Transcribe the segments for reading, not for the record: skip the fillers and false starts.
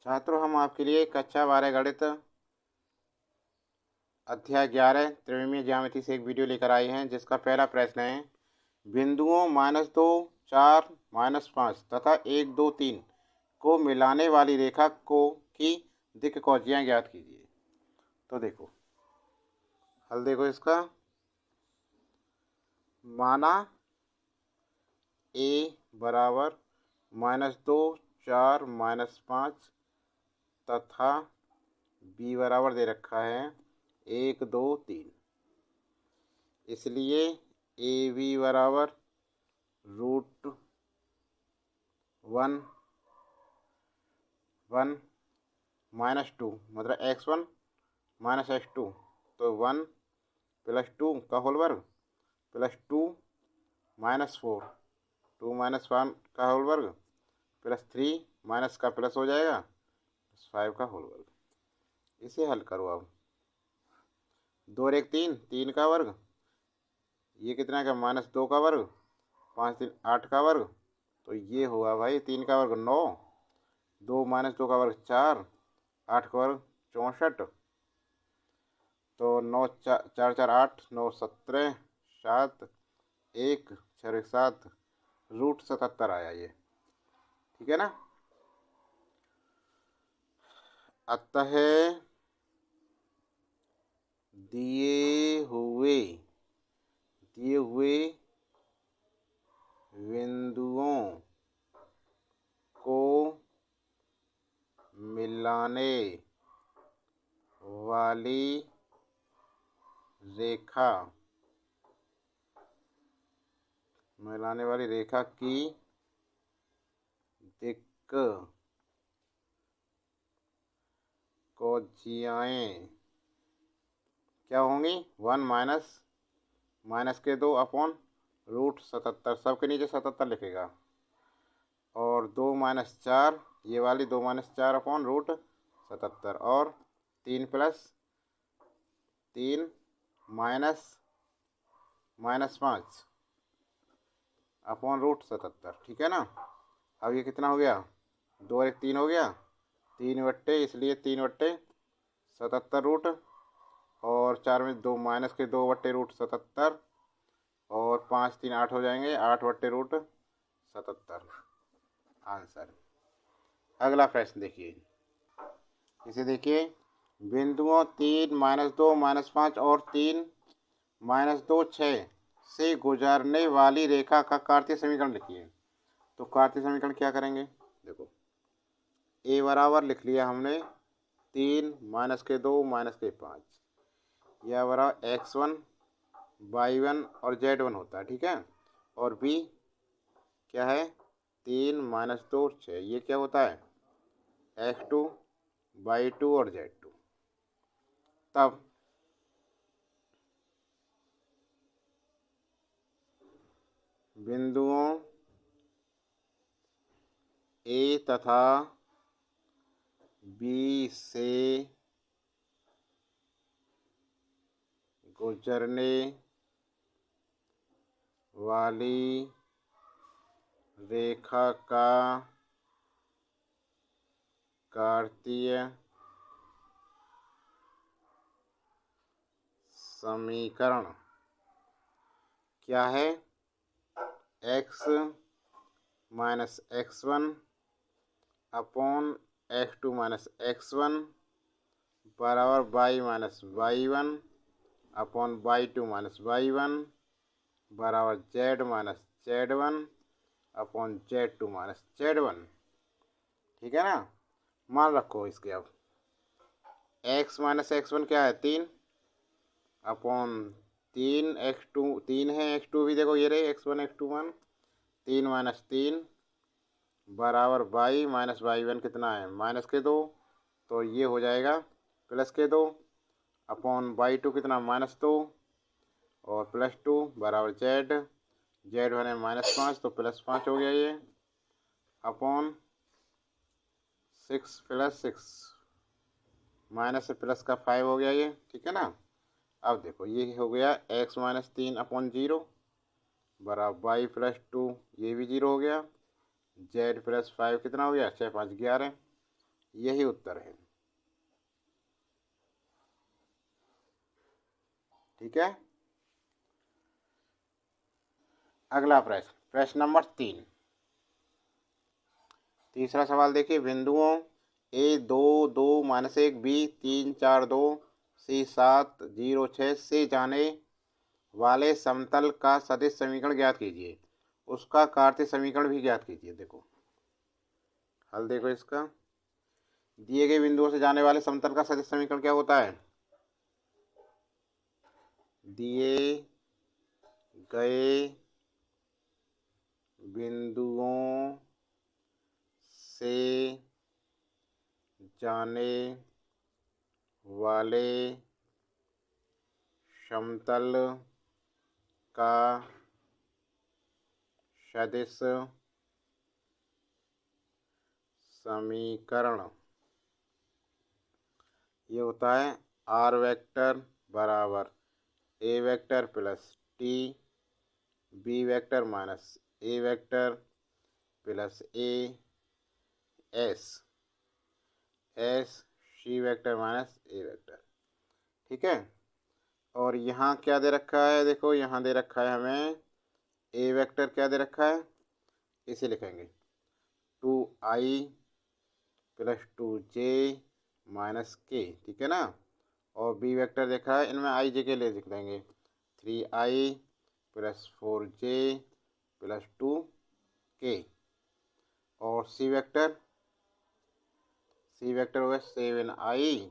छात्रों, हम आपके लिए कक्षा 12 गणित अध्याय 11 त्रिविमीय ज्यामिति से एक वीडियो लेकर आए हैं, जिसका पहला प्रश्न है बिंदुओं -2, 4, -5 तथा 1, 2, 3 को मिलाने वाली रेखा की दिक् कौजियाँ ज्ञात कीजिए। तो देखो, हल देखो इसका। माना a बराबर -2, 4, -5 तथा b बराबर दे रखा है 1, 2, 3। इसलिए ए बी बराबर √1 -2 मतलब x1 -x2, तो 1 + 2 का होल वर्ग +2 -4, 2 - 1 का होल वर्ग +3 माइनस का प्लस हो जाएगा 5 का होल वर्ग। इसे हल करो। अब 2 और 1 3, 3 का वर्ग, ये कितना का -2 का वर्ग, 5 3 8 का वर्ग, तो ये हुआ भाई 3 का वर्ग 9, 2 - 2 का वर्ग 4, 8 का वर्ग 64, तो 9 4 4 8, 9 17, 7 1 6 7 √77 आया ये। ठीक है ना। अतः दिए हुए बिंदुओं को मिलाने वाली रेखा की दिक् कौजियाएँ क्या होंगी? 1 माइनस के 2 अपॉन √77, सबके नीचे 77 लिखेगा, और 2 - 4, ये वाली 2 - 4 अपॉन √77, और 3 + 3 -5 अपॉन √77। ठीक है ना। अब ये कितना हो गया? 2 और 1 3 हो गया, 3 बट्टे, इसलिए 3/77 रूट, और 4 में 2 माइनस के 2 बट्टे √77, और 5 3 8 हो जाएंगे, 8 बट्टे √77 आंसर। अगला प्रश्न देखिए, इसे देखिए। बिंदुओं 3 -2 -5 और 3 -2 6 से गुजरने वाली रेखा का कार्तीय समीकरण लिखिए। तो कार्तीय समीकरण क्या करेंगे? देखो, ए बराबर लिख लिया हमने 3 - 2 -5, यह बराबर x1 y1 और z1 होता है। ठीक है। और b क्या है? 3 -2 और 6, ये क्या होता है? x2 y2 और z2। तब बिंदुओं ए तथा बी से गुजरने वाली रेखा का कार्तीय समीकरण क्या है? x - x1 upon x2 - x1 बराबर y - y1 upon y2 - y1 बराबर z - z1 upon z2 - z1। ठीक है ना। मान रखो इसके। अब x - x1 क्या है? 3 अपॉन 3 x2, 3 है, x2 भी देखो, ये रहे x1 x2 1, 3 - 3 बराबर y - y1 कितना है? माइनस के 2, तो ये हो जाएगा प्लस के 2 अपॉन y2 कितना? -2, और +2 बराबर z बने -5, तो +5 हो गया ये, अपॉन 6 + 6 माइनस से प्लस का 5 हो गया ये। ठीक है ना। अब देखो, ये हो गया x - 3 अपॉन 0 बराबर y + 2, ये भी 0 हो गया, z + 5 कितना हो गया? 6 5 11, यही उत्तर है। ठीक है। अगला प्रश्न, प्रश्न नंबर 3। तीसरा सवाल देखिए, बिंदुओं ए 2 2 -1 बी 3 4 2 सी 7 0 6 से जाने वाले समतल का सदिश समीकरण ज्ञात कीजिए, उसका कार्तीय समीकरण भी ज्ञात कीजिए। देखो हल देखो इसका, दिए गए बिंदुओं से जाने वाले समतल का सदिश समीकरण क्या होता है? दिए गए बिंदुओं से जाने वाले समतल का सदिश समीकरण ये होता है आर वेक्टर बराबर A vector plus T B vector minus A vector plus A S C vector minus A vector. ठीक है। और यहाँ क्या दे रखा है? देखो यहाँ दे रखा है हमें ए वेक्टर, क्या दे रखा है? इसे लिखेंगे 2i प्लस 2j माइनस के। ठीक है ना। और बी वेक्टर देखा है, इनमें आई जे के लिए लिख देंगे 3i plus 4j plus 2k। और सी वेक्टर हो गया 7i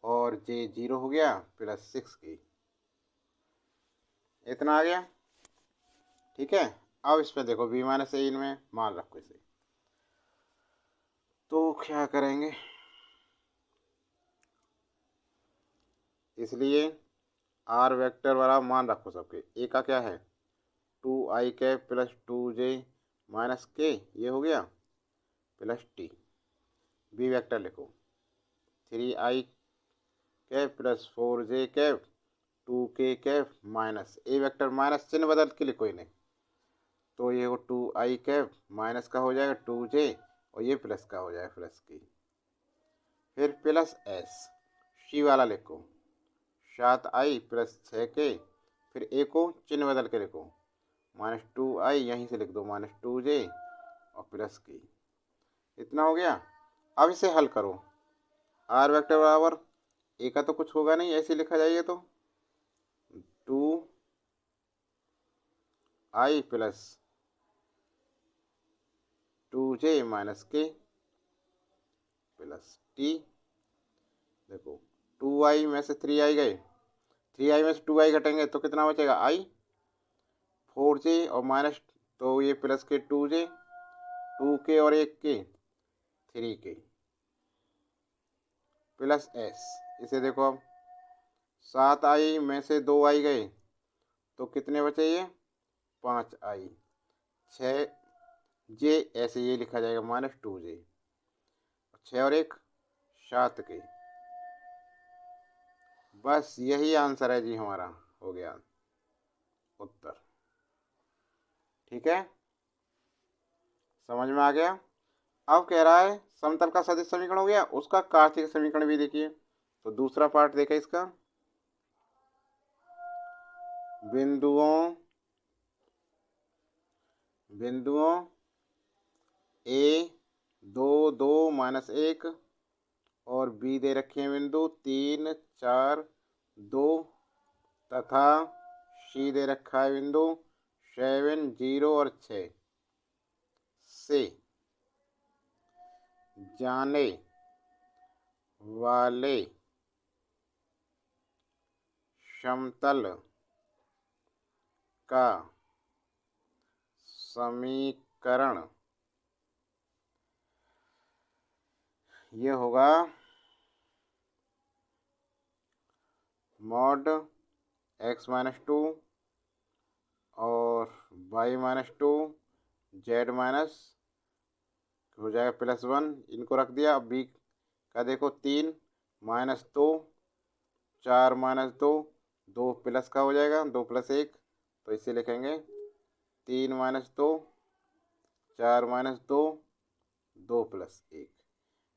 और j 0 हो गया प्लस 6k। इतना आ गया। ठीक है। अब इसमें देखो b माइनस ए इनमें मान रखो इसे, तो क्या करेंगे? इसलिए आर वेक्टर बराबर मान रखो सबके, ए का क्या है 2i cap plus 2j minus के, ये हो गया प्लस टी। बी वेक्टर लिखो 3i cap plus 4j cap 2k cap minus A vector, माइनस चिन्ह बदल के लिखो इन्हें, तो ये हो 2i कैप माइनस का हो जाएगा 2j और ये प्लस का हो जाएगा प्लस की। फिर प्लस एस सी वाला लिखो 7i प्लस 6k, फिर ए को चिन्ह बदल के लिखो माइनस 2i, यहीं से लिख दो माइनस 2j और प्लस की। इतना हो गया। अब इसे हल करो, आर वेक्टर बराबर ए का तो कुछ होगा नहीं, ऐसे लिखा जाइए तो 2i प्लस 2j माइनस के प्लस टी। देखो 2i में से 3i गए, 3i में से 2i घटेंगे तो कितना बचेगा i, 4j और माइनस, तो ये प्लस के 2j 2k और 1k 3k प्लस एस। इसे देखो अब 7i में से 2i गए तो कितने बचे? ये 5i 6j, ऐसे ये लिखा जाएगा माइनस 2j, 6 और 1 7k। बस यही आंसर है जी हमारा, हो गया उत्तर। ठीक है, समझ में आ गया। अब कह रहा है समतल का सदिश समीकरण हो गया, उसका कार्तीय समीकरण भी देखिए। तो दूसरा पार्ट देखा इसका, बिंदुओं ए 2 2 -1 और बी दे रखे हैं बिंदु 3 4 2 तथा सी दे रखा है बिंदु 7 0 और 6 से जाने वाले समतल का समीकरण ये होगा मॉड x माइनस 2 और y माइनस 2 z माइनस हो जाएगा प्लस 1, इनको रख दिया। अब b का देखो 3 माइनस 2 4 माइनस 2 2 प्लस का हो जाएगा 2 प्लस 1, तो इसे लिखेंगे 3 माइनस 2 4 माइनस 2 2 प्लस 1।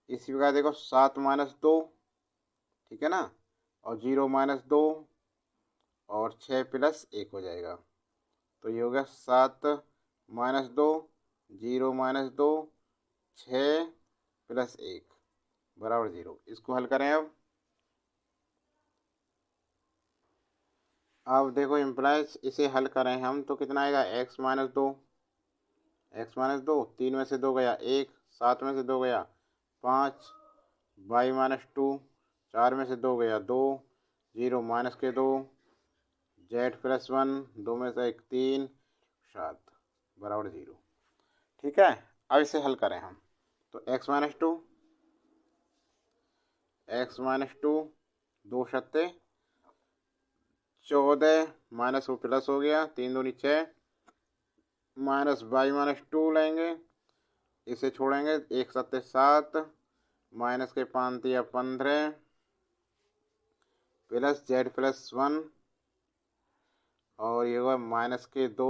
इसी प्रकार देखो 7 माइनस 2, ठीक है ना, और 0 माइनस 2 और 6 प्लस 1 हो जाएगा। तो ये हो गया 7 माइनस 2, 0 माइनस 2, 6 प्लस 1 बराबर 0। इसको हल करें अब देखो इम्प्लाइज इसे हल करें हम तो कितना आएगा, x माइनस 2, एक्स माइनस 2, 3 में से 2 गया 1, 7 में से 2 गया 5, y माइनस 2, 4 में से 2 गया 2, 0 माइनस के 2, z प्लस 1, 2 में से 1 3, 7 बराबर 0। ठीक है, अब इसे हल करें हम तो x माइनस 2, एक्स माइनस 2, 2 सत्ते 14 माइनस वो प्लस हो गया, 3 दूनी 6 माइनस y माइनस 2 लेंगे, इसे छोड़ेंगे 1 सत्ते 7 माइनस के 5 दिया 15 प्लस z प्लस 1 और ये हुआ माइनस के 2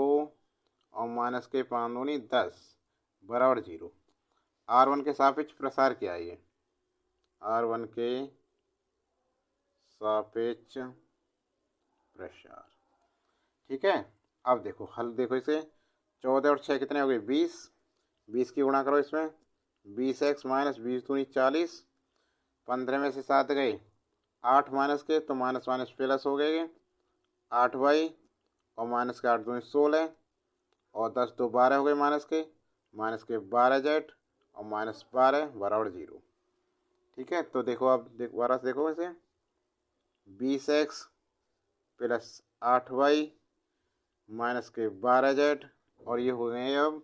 और माइनस के 5 दूनी 10 बराबर 0। R1 के सापेक्ष प्रसार क्या है ये, R1 के सापेक्ष प्रसार। ठीक है, अब देखो हल देखो इसे 14 और 6 कितने हो गए 20, 20 की गुणा करो इसमें 20x माइनस 20 दूनी 40, 15 में से 7 गए 8 माइनस के तो माइनस माइनस प्लस हो गए 8y और माइनस के 8 दूनी 16 और 10 तो 12 हो गए माइनस के 12z और माइनस 12 बराबर 0। ठीक है, तो देखो अब दोबारा से देखो इसे 20x प्लस 8y माइनस के 12z और ये हो गए अब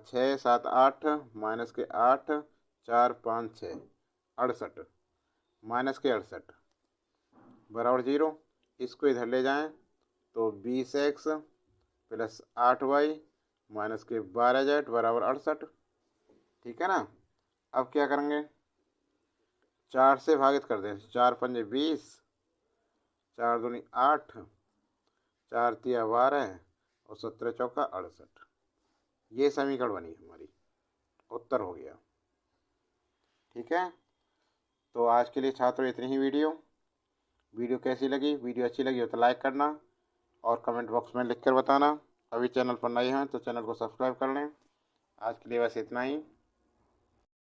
6 7 8 माइनस के 8 4 5 6 68 माइनस के 68 बराबर 0। इसको इधर ले जाएं तो 20x प्लस 8y माइनस के 12z बराबर 68। ठीक है ना, अब क्या करेंगे 4 से भागित कर दें, 4 पंजे 20, 4 दूनी 8, 4 तिया 12 और 17 चौका 68। ये समीकरण बनी हमारी, उत्तर हो गया। ठीक है, तो आज के लिए छात्रों इतनी ही वीडियो कैसी लगी, वीडियो अच्छी लगी हो तो लाइक करना और कमेंट बॉक्स में लिखकर बताना। अभी चैनल पर नए हैं तो चैनल को सब्सक्राइब कर लें। आज के लिए बस इतना ही।